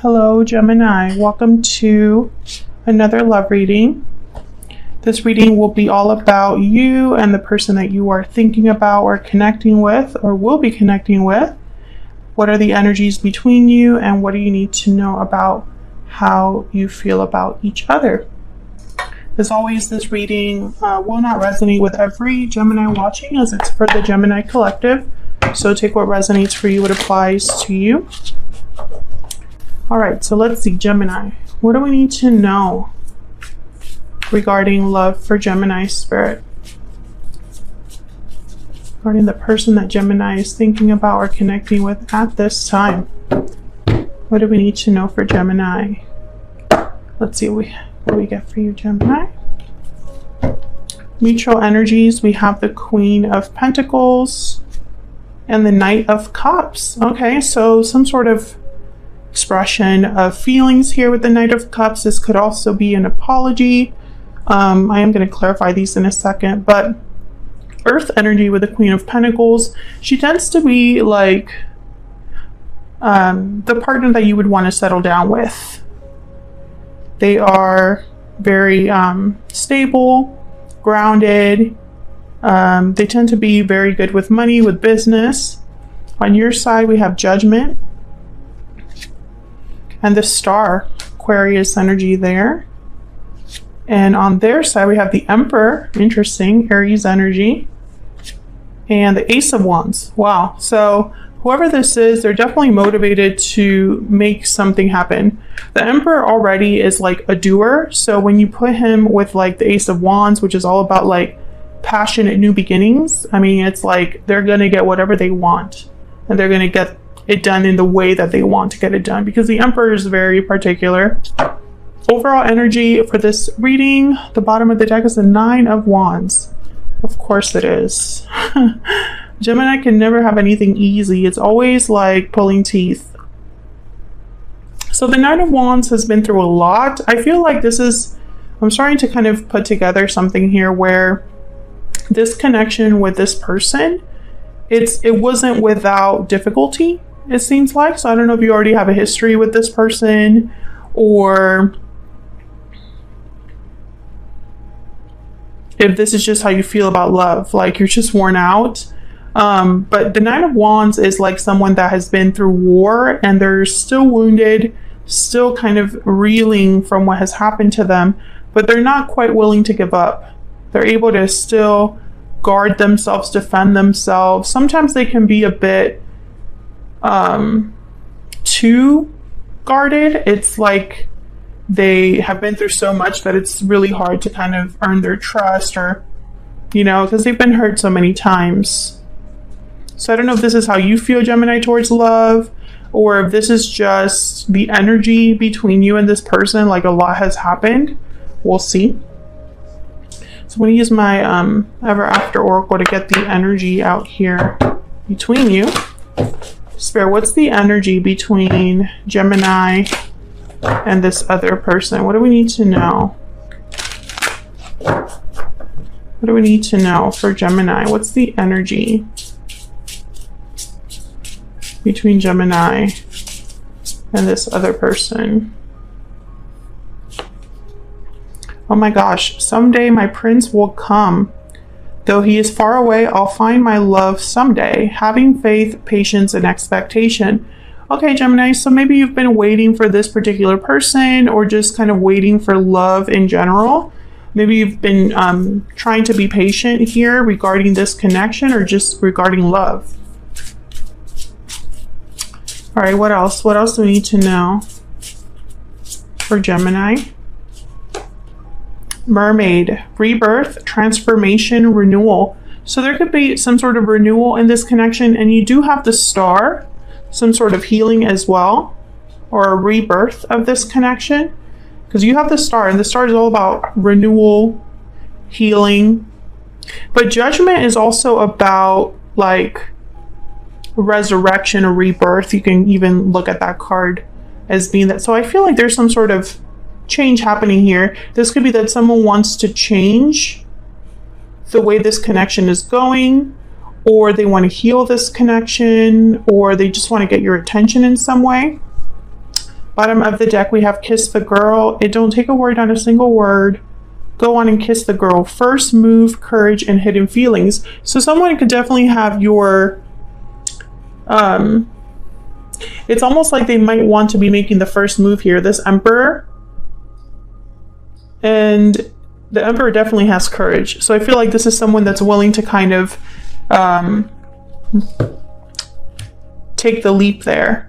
Hello, Gemini. Welcome to another love reading. This reading will be all about you and the person that you are thinking about or connecting with or will be connecting with. What are the energies between you and what do you need to know about how you feel about each other? As always, this reading will not resonate with every Gemini watching as it's for the Gemini collective. So take what resonates for you, what applies to you. All right, so let's see, Gemini. What do we need to know regarding love for Gemini spirit? Regarding the person that Gemini is thinking about or connecting with at this time. What do we need to know for Gemini? Let's see what we get for you, Gemini. Mutual energies, we have the Queen of Pentacles and the Knight of Cups. Okay, so some sort of expression of feelings here with the Knight of Cups. This could also be an apology. I am going to clarify these in a second, but Earth energy with the Queen of Pentacles, she tends to be like the partner that you would want to settle down with. They are very stable, grounded. They tend to be very good with money, with business. On your side, we have Judgment and the Star, Aquarius energy there. And on their side, we have the Emperor, interesting, Aries energy, and the Ace of Wands. Wow. So whoever this is, they're definitely motivated to make something happen. The Emperor already is like a doer. So when you put him with like the Ace of Wands, which is all about like passionate new beginnings, I mean, it's like they're going to get whatever they want and they're going to get it done in the way that they want to get it done because the Emperor is very particular. Overall energy for this reading, the bottom of the deck is the Nine of Wands. Of course it is. Gemini can never have anything easy. It's always like pulling teeth. So the Nine of Wands has been through a lot. I feel like I'm starting to kind of put together something here where this connection with this person, it wasn't without difficulty, it seems like. So I don't know if you already have a history with this person or if this is just how you feel about love, like you're just worn out. But the Nine of Wands is like someone that has been through war and they're still wounded, still kind of reeling from what has happened to them, but they're not quite willing to give up. They're able to still guard themselves, defend themselves. Sometimes they can be a bit too guarded. It's like they have been through so much that it's really hard to kind of earn their trust or, because they've been hurt so many times. So I don't know if this is how you feel, Gemini, towards love, or if this is just the energy between you and this person, like a lot has happened. We'll see. So I'm going to use my Ever After Oracle to get the energy out here between you. Spirit, what's the energy between Gemini and this other person? What do we need to know? What do we need to know for Gemini? What's the energy between Gemini and this other person? Oh my gosh, someday my prince will come. Though he is far away, I'll find my love someday. Having faith, patience, and expectation. Okay, Gemini, so maybe you've been waiting for this particular person or just kind of waiting for love in general. Maybe you've been trying to be patient here regarding this connection or just regarding love. All right, what else? What else do we need to know for Gemini? Mermaid, rebirth, transformation, renewal. So there could be some sort of renewal in this connection, and you do have the Star, some sort of healing as well, or a rebirth of this connection, because you have the Star, and the Star is all about renewal, healing. But Judgment is also about like resurrection or rebirth. You can even look at that card as being that. So I feel like there's some sort of change happening here. This could be that someone wants to change the way this connection is going, or they want to heal this connection, or they just want to get your attention in some way. Bottom of the deck, we have kiss the girl. It don't take a word, not a single word. Go on and kiss the girl. First move, courage, and hidden feelings. So someone could definitely have your, it's almost like they might want to be making the first move here. This Emperor. And the Emperor definitely has courage. So I feel like this is someone that's willing to kind of take the leap there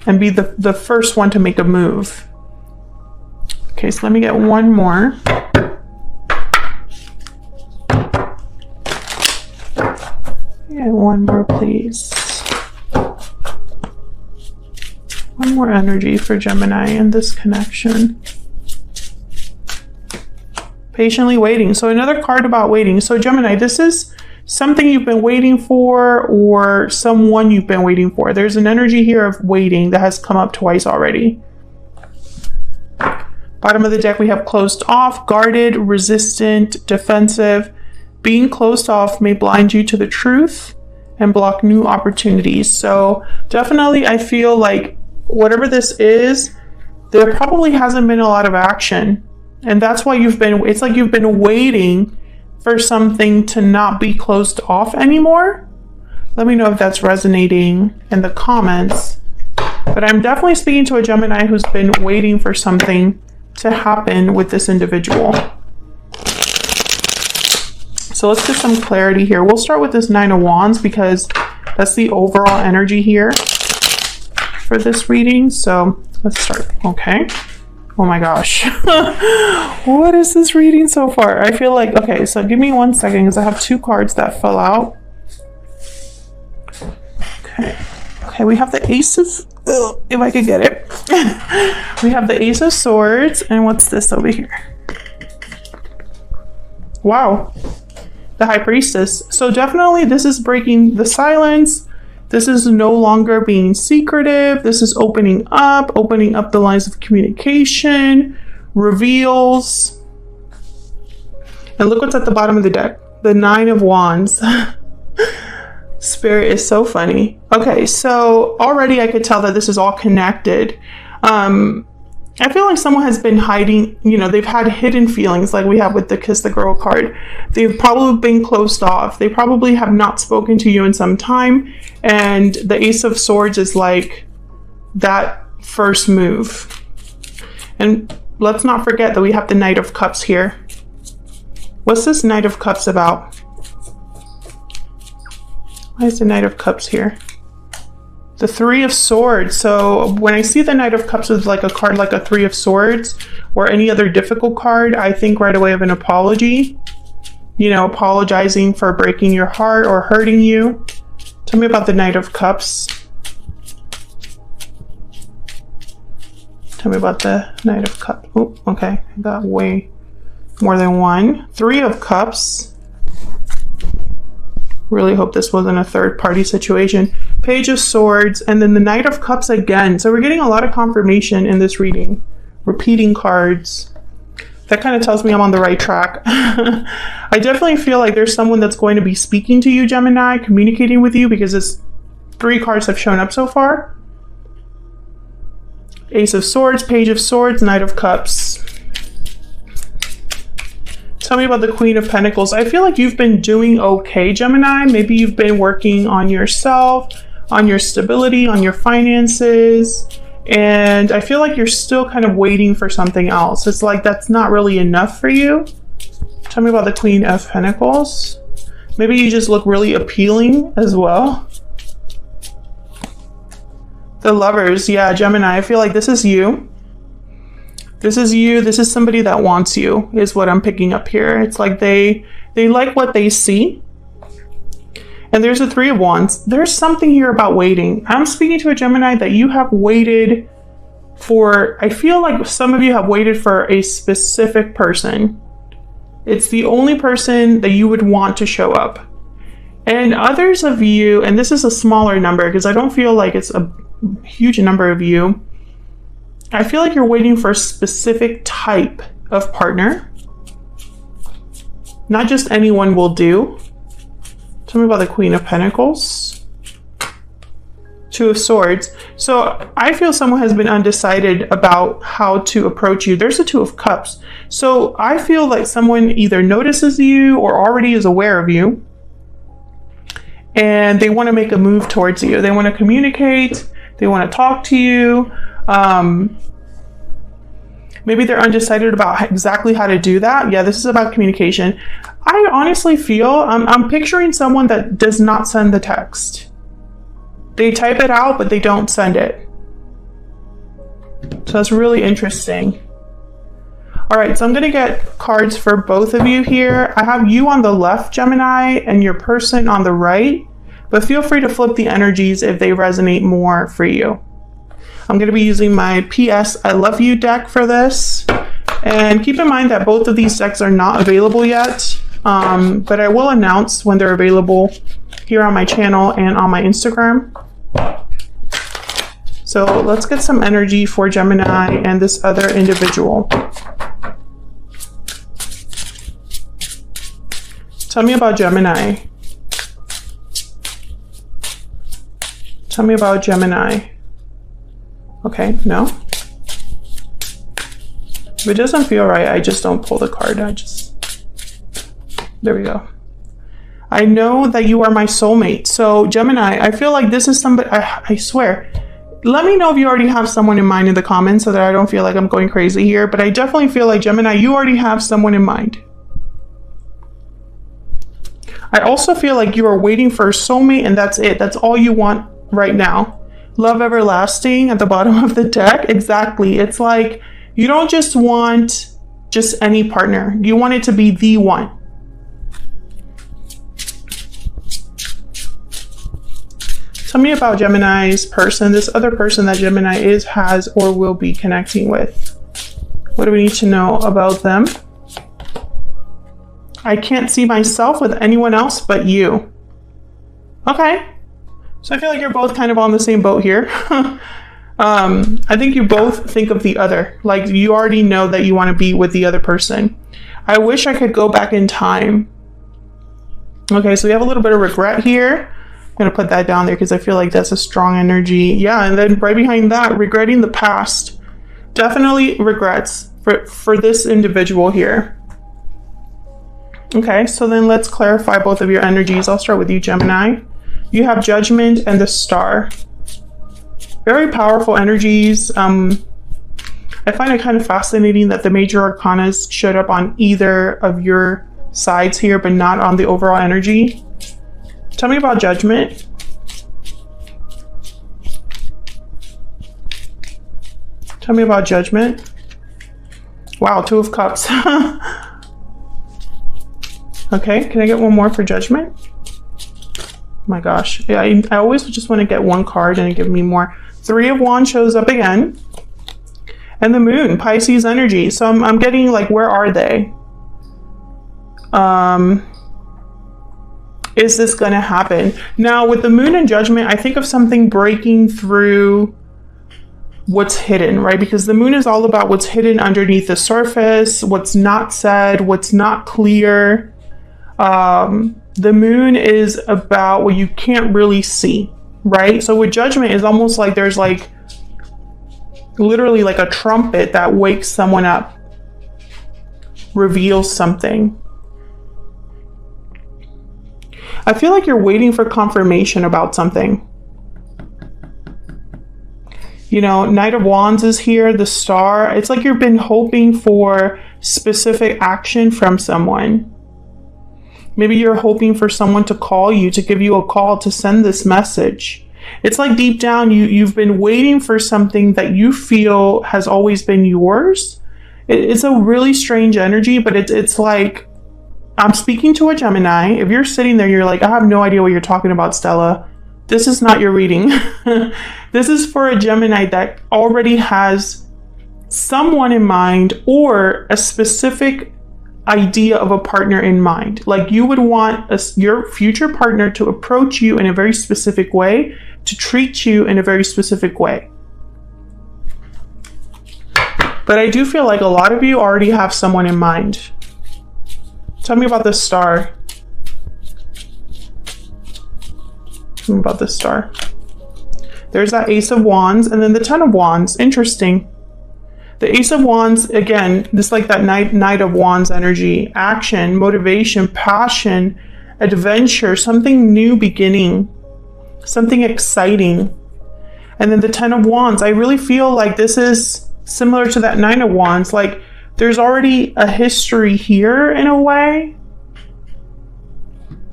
and be the first one to make a move. Okay, so let me get one more. Yeah, one more, please. One more energy for Gemini in this connection. Patiently waiting. So another card about waiting. So Gemini, this is something you've been waiting for or someone you've been waiting for. There's an energy here of waiting that has come up twice already. Bottom of the deck, we have closed off, guarded, resistant, defensive. Being closed off may blind you to the truth and block new opportunities. So definitely I feel like whatever this is, there probably hasn't been a lot of action. And that's why it's like you've been waiting for something to not be closed off anymore. Let me know if that's resonating in the comments. But I'm definitely speaking to a Gemini who's been waiting for something to happen with this individual. So let's get some clarity here. We'll start with this Nine of Wands because that's the overall energy here for this reading. So let's start. Okay. Oh my gosh. What is this reading so far? I feel like, okay, so give me 1 second because I have two cards that fell out. Okay. Okay, we have the Ace of, if I could get it. We have the Ace of Swords, and what's this over here? Wow. The High Priestess. So definitely this is breaking the silence. This is no longer being secretive. This is opening up the lines of communication, reveals. And look what's at the bottom of the deck. The Nine of Wands. Spirit is so funny. Okay, so already I could tell that this is all connected. I feel like someone has been hiding, you know, they've had hidden feelings like we have with the Kiss the Girl card. They've probably been closed off. They probably have not spoken to you in some time. And the Ace of Swords is like that first move. And let's not forget that we have the Knight of Cups here. What's this Knight of Cups about? Why is the Knight of Cups here? The Three of Swords. So when I see the Knight of Cups with like a card like a Three of Swords or any other difficult card, I think right away of an apology. You know, apologizing for breaking your heart or hurting you. Tell me about the Knight of Cups. Tell me about the Knight of Cups. Oh, okay. I got way more than one. Three of Cups. Really hope this wasn't a third party situation. Page of Swords, and then the Knight of Cups again. So we're getting a lot of confirmation in this reading. Repeating cards. That kind of tells me I'm on the right track. I definitely feel like there's someone that's going to be speaking to you, Gemini, communicating with you, because it's 3 cards have shown up so far. Ace of Swords, Page of Swords, Knight of Cups. Tell me about the Queen of Pentacles. I feel like you've been doing okay, Gemini. Maybe you've been working on yourself, on your stability, on your finances. And I feel like you're still kind of waiting for something else. It's like that's not really enough for you. Tell me about the Queen of Pentacles. Maybe you just look really appealing as well. The Lovers. Yeah, Gemini. I feel like this is you. This is you. This is somebody that wants you, is what I'm picking up here. It's like they like what they see. And there's a Three of Wands. There's something here about waiting. I'm speaking to a Gemini that you have waited for. I feel like some of you have waited for a specific person. It's the only person that you would want to show up. And others of you, and this is a smaller number because I don't feel like it's a huge number of you. I feel like you're waiting for a specific type of partner. Not just anyone will do. Tell me about the Queen of Pentacles. Two of Swords. So I feel someone has been undecided about how to approach you. There's a Two of Cups. So I feel like someone either notices you or already is aware of you, and they want to make a move towards you. They want to communicate. They want to talk to you. Maybe they're undecided about exactly how to do that. Yeah, this is about communication. I honestly feel, I'm picturing someone that does not send the text. They type it out, but they don't send it. So that's really interesting. All right, so I'm going to get cards for both of you here. I have you on the left, Gemini, and your person on the right, but feel free to flip the energies if they resonate more for you. I'm going to be using my PS I Love You deck for this. And keep in mind that both of these decks are not available yet, but I will announce when they're available here on my channel and on my Instagram. So let's get some energy for Gemini and this other individual. Tell me about Gemini. Tell me about Gemini. Okay, no. If it doesn't feel right, I just don't pull the card. There we go. I know that you are my soulmate. So Gemini, I feel like this is somebody, I swear. Let me know if you already have someone in mind in the comments so that I don't feel like I'm going crazy here. But I definitely feel like Gemini, you already have someone in mind. I also feel like you are waiting for a soulmate and that's it. That's all you want right now. Love everlasting at the bottom of the deck. Exactly. It's like you don't just want just any partner. You want it to be the one. Tell me about Gemini's person, this other person that Gemini is, has, or will be connecting with. What do we need to know about them? I can't see myself with anyone else but you. Okay. So I feel like you're both kind of on the same boat here. I think you both think of the other. Like you already know that you want to be with the other person. I wish I could go back in time. Okay, so we have a little bit of regret here. I'm going to put that down there because I feel like that's a strong energy. Yeah, and then right behind that, regretting the past. Definitely regrets for this individual here. Okay, so then let's clarify both of your energies. I'll start with you, Gemini. You have Judgment and the Star. Very powerful energies. I find it kind of fascinating that the major arcanas showed up on either of your sides here, but not on the overall energy. Tell me about Judgment. Tell me about Judgment. Wow, Two of Cups. Okay, can I get one more for Judgment? Oh my gosh. Yeah, I always just want to get one card and give me more. Three of Wands shows up again. And the Moon, Pisces energy. So I'm getting like, where are they? Is this going to happen? Now, with the Moon and Judgment, I think of something breaking through what's hidden, right? Because the Moon is all about what's hidden underneath the surface, what's not said, what's not clear. The Moon is about what you can't really see, right? So with Judgment, it's almost like there's like literally like a trumpet that wakes someone up, reveals something. I feel like you're waiting for confirmation about something. You know, Knight of Wands is here, the Star. It's like you've been hoping for specific action from someone. Maybe you're hoping for someone to call you, to give you a call, to send this message. It's like deep down, you've been waiting for something that you feel has always been yours. It's a really strange energy, but it's like, I'm speaking to a Gemini. If you're sitting there, you're like, I have no idea what you're talking about, Stella. This is not your reading. This is for a Gemini that already has someone in mind or a specific idea of a partner in mind. Like you would want your future partner to approach you in a very specific way, to treat you in a very specific way. But I do feel like a lot of you already have someone in mind. Tell me about the Star. Tell me about the Star. There's that Ace of Wands, and then the Ten of Wands. Interesting. The Ace of Wands, again, just like that Knight of Wands energy. Action, motivation, passion, adventure, something new beginning, something exciting. And then the Ten of Wands, I really feel like this is similar to that Nine of Wands. Like there's already a history here in a way.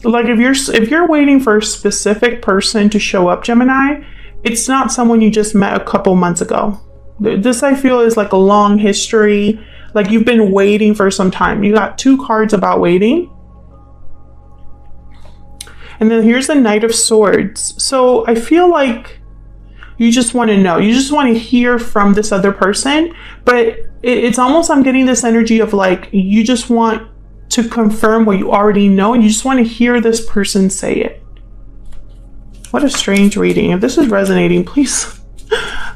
Like if you're waiting for a specific person to show up, Gemini, it's not someone you just met a couple months ago. This I feel is like a long history. Like you've been waiting for some time. You got 2 cards about waiting. And then here's the Knight of Swords. So I feel like you just want to know. You just want to hear from this other person. But it's almost, I'm getting this energy of like, you just want to confirm what you already know. And you just want to hear this person say it. What a strange reading. If this is resonating, please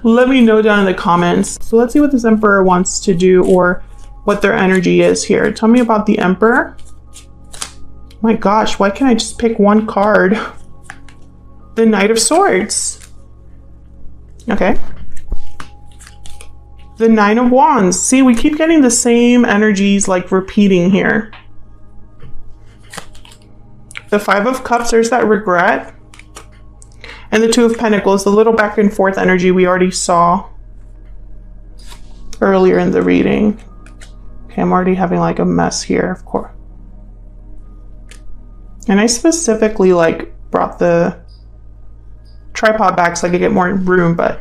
let me know down in the comments. So let's see what this Emperor wants to do or what their energy is here. Tell me about the Emperor. My gosh, why can't I just pick one card? The Knight of Swords. Okay. The Nine of Wands. See, we keep getting the same energies like repeating here. The Five of Cups, there's that regret. And the Two of Pentacles, the little back and forth energy we already saw earlier in the reading. Okay, I'm already having like a mess here, of course. And I specifically like brought the tripod back so I could get more room, but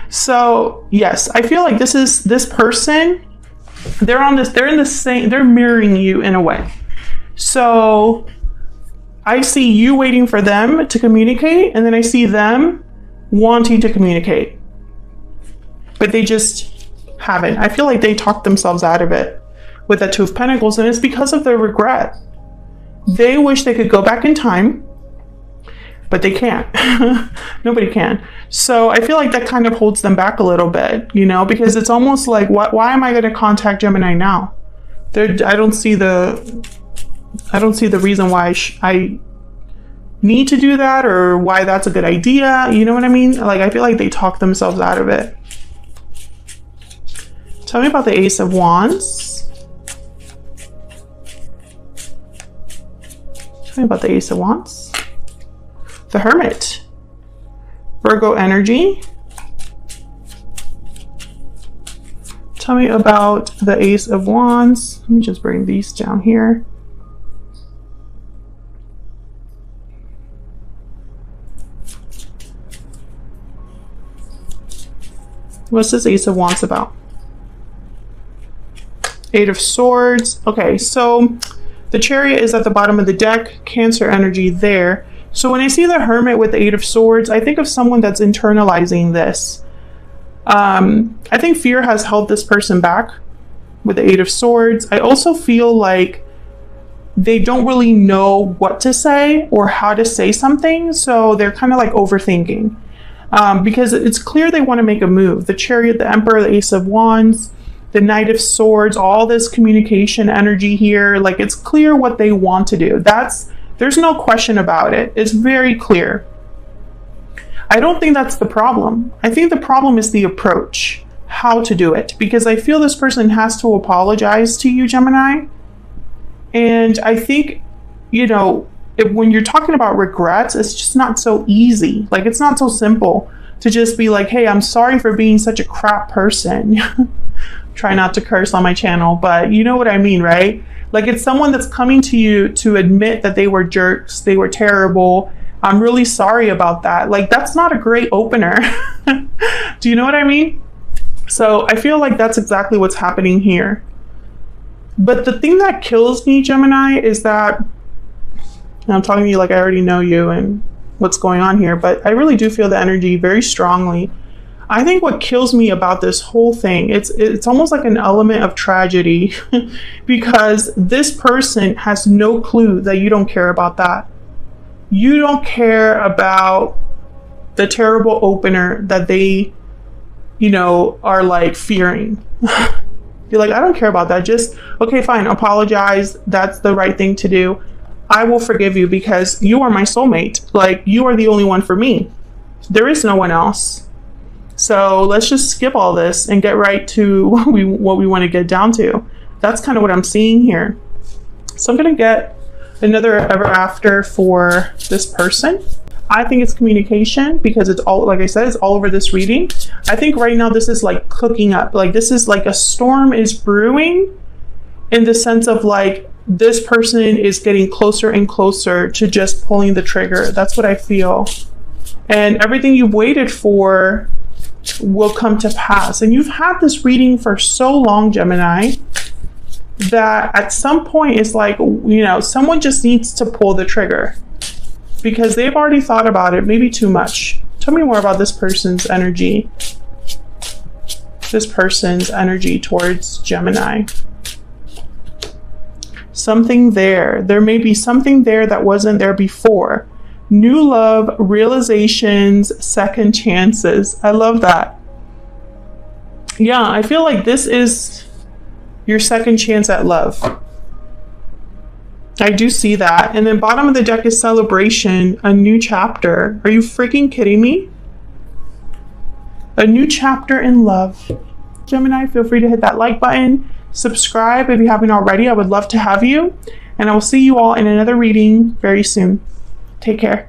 so yes, I feel like this person, they're in the same, they're mirroring you in a way. So I see you waiting for them to communicate, and then I see them wanting to communicate, but they just haven't. I feel like they talked themselves out of it with that Two of Pentacles, and it's because of their regret. They wish they could go back in time, but they can't. Nobody can. So I feel like that kind of holds them back a little bit, you know, because it's almost like, why am I going to contact Gemini now? I don't see the reason why I need to do that, or why that's a good idea. You know what I mean? Like, I feel like they talk themselves out of it. Tell me about the Ace of Wands. Tell me about the Ace of Wands. The Hermit. Virgo energy. Tell me about the Ace of Wands. Let me just bring these down here. What's this Ace of Wands about? Eight of Swords. Okay, so the Chariot is at the bottom of the deck. Cancer energy there. So when I see the Hermit with the Eight of Swords, I think of someone that's internalizing this. I think fear has held this person back with the Eight of Swords. I also feel like they don't really know what to say or how to say something. So they're kind of like overthinking. Because it's clear they want to make a move. The Chariot, the Emperor, the Ace of Wands, the Knight of Swords, all this communication energy here. Like, it's clear what they want to do. There's no question about it. It's very clear. I don't think that's the problem. I think the problem is the approach, how to do it. Because I feel this person has to apologize to you, Gemini. And I think, you know, when you're talking about regrets, it's just not so easy. Like, it's not so simple to just be like, hey, I'm sorry for being such a crap person. Try not to curse on my channel, but you know what I mean, right? Like, it's someone that's coming to you to admit that they were jerks, they were terrible. I'm really sorry about that. Like, that's not a great opener. Do you know what I mean? So I feel like that's exactly what's happening here. But the thing that kills me, Gemini, is that, and I'm talking to you like I already know you and what's going on here, but I really do feel the energy very strongly. I think what kills me about this whole thing, it's almost like an element of tragedy because this person has no clue that you don't care about that. You don't care about the terrible opener that they, you know, are like fearing. You're like, I don't care about that. Just, okay, fine, apologize. That's the right thing to do. I will forgive you because you are my soulmate. Like, you are the only one for me. There is no one else. So let's just skip all this and get right to what we want to get down to. That's kind of what I'm seeing here. So I'm going to get another ever after for this person. I think it's communication because it's all, like I said, it's all over this reading. I think right now this is like cooking up. Like this is like a storm is brewing, in the sense of like this person is getting closer and closer to just pulling the trigger. That's what I feel. And everything you've waited for will come to pass. And you've had this reading for so long, Gemini, that at some point it's like, you know, someone just needs to pull the trigger because they've already thought about it, maybe too much. Tell me more about this person's energy. This person's energy towards Gemini. Something there. There may be something there that wasn't there before. New love, realizations, second chances. I love that. Yeah, I feel like this is your second chance at love. I do see that. And then bottom of the deck is celebration, a new chapter. Are you freaking kidding me? A new chapter in love. Gemini, feel free to hit that like button. Subscribe if you haven't already. I would love to have you. And I will see you all in another reading very soon. Take care.